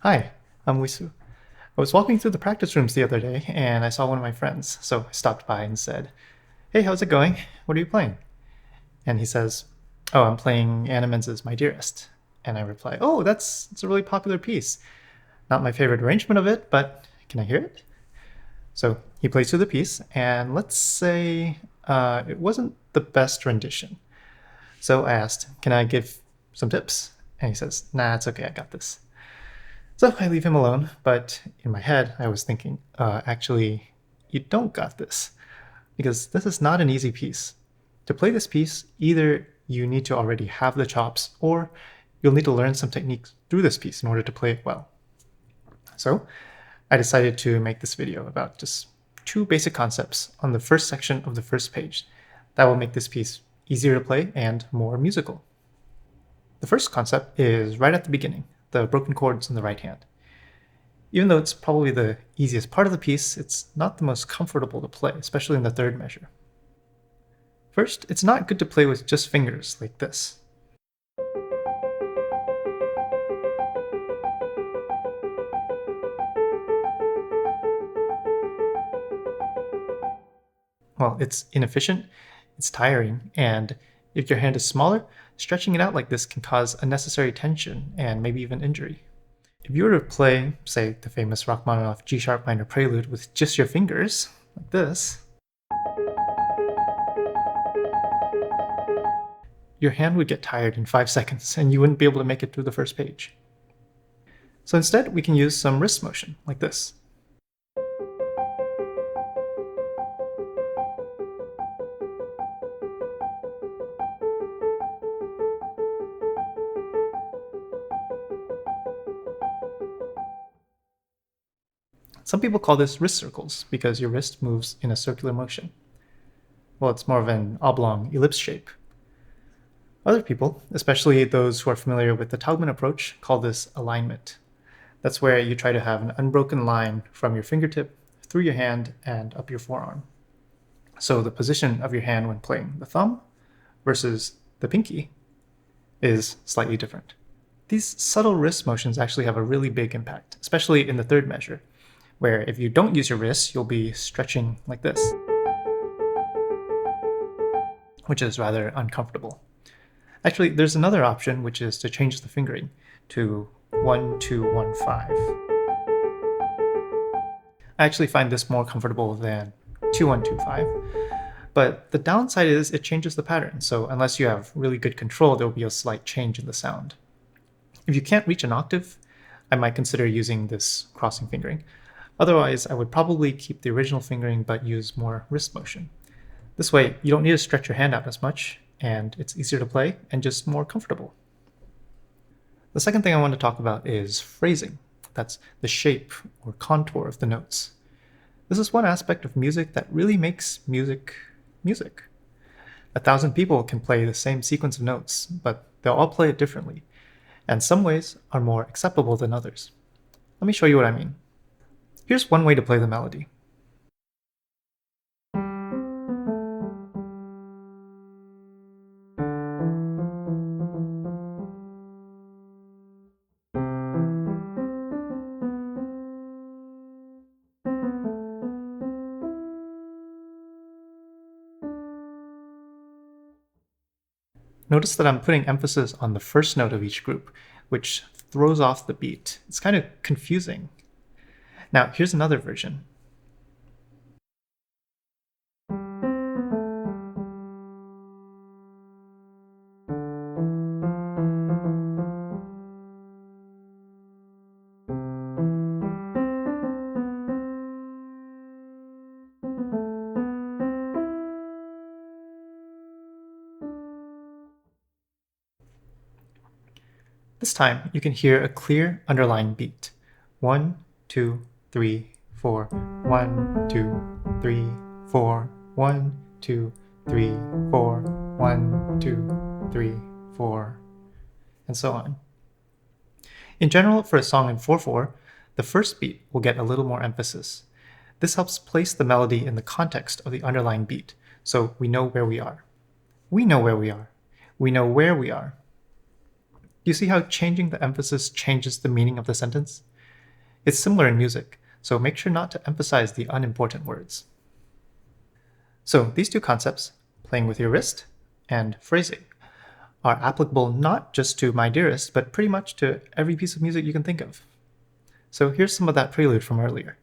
Hi, I'm Wisu. I was walking through the practice rooms the other day and I saw one of my friends, so I stopped by and said, "Hey, how's it going? What are you playing?" And he says, "Oh, I'm playing Animenz's My Dearest." And I reply, "Oh, it's a really popular piece. Not my favorite arrangement of it, but can I hear it?" So he plays through the piece, and let's say it wasn't the best rendition. So I asked, "Can I give some tips?" And he says, "Nah, it's okay, I got this." So I leave him alone, but in my head, I was thinking, actually, you don't got this, because this is not an easy piece. To play this piece, either you need to already have the chops, or you'll need to learn some techniques through this piece in order to play it well. So I decided to make this video about just two basic concepts on the first section of the first page that will make this piece easier to play and more musical. The first concept is right at the beginning, the broken chords in the right hand. Even though it's probably the easiest part of the piece, it's not the most comfortable to play, especially in the third measure. First, it's not good to play with just fingers like this. Well, it's inefficient, it's tiring, and if your hand is smaller, stretching it out like this can cause unnecessary tension and maybe even injury. If you were to play, say, the famous Rachmaninoff G-sharp minor prelude with just your fingers, like this, your hand would get tired in 5 seconds and you wouldn't be able to make it through the first page. So instead, we can use some wrist motion, like this. Some people call this wrist circles because your wrist moves in a circular motion. Well, it's more of an oblong ellipse shape. Other people, especially those who are familiar with the Taubman approach, call this alignment. That's where you try to have an unbroken line from your fingertip through your hand and up your forearm. So the position of your hand when playing the thumb versus the pinky is slightly different. These subtle wrist motions actually have a really big impact, especially in the third measure, where if you don't use your wrists, you'll be stretching like this, which is rather uncomfortable. Actually, there's another option, which is to change the fingering to 1, 2, 1, 5. I actually find this more comfortable than 2, 1, 2, 5. But the downside is it changes the pattern, so unless you have really good control, there will be a slight change in the sound. If you can't reach an octave, I might consider using this crossing fingering. Otherwise, I would probably keep the original fingering but use more wrist motion. This way, you don't need to stretch your hand out as much, and it's easier to play and just more comfortable. The second thing I want to talk about is phrasing. That's the shape or contour of the notes. This is one aspect of music that really makes music music. 1,000 people can play the same sequence of notes, but they'll all play it differently, and some ways are more acceptable than others. Let me show you what I mean. Here's one way to play the melody. Notice that I'm putting emphasis on the first note of each group, which throws off the beat. It's kind of confusing. Now, here's another version. This time, you can hear a clear underlying beat. 1, 2, 3, 4. 1, 2, 3, 4. 1, 2, 3, 4. 1, 2, 3, 4. And so on. In general, for a song in 4/4, the first beat will get a little more emphasis. This helps place the melody in the context of the underlying beat, so we know where we are. We know where we are. We know where we are. Do you see how changing the emphasis changes the meaning of the sentence? It's similar in music, so make sure not to emphasize the unimportant words. So these two concepts, playing with your wrist and phrasing, are applicable not just to My Dearest, but pretty much to every piece of music you can think of. So here's some of that prelude from earlier.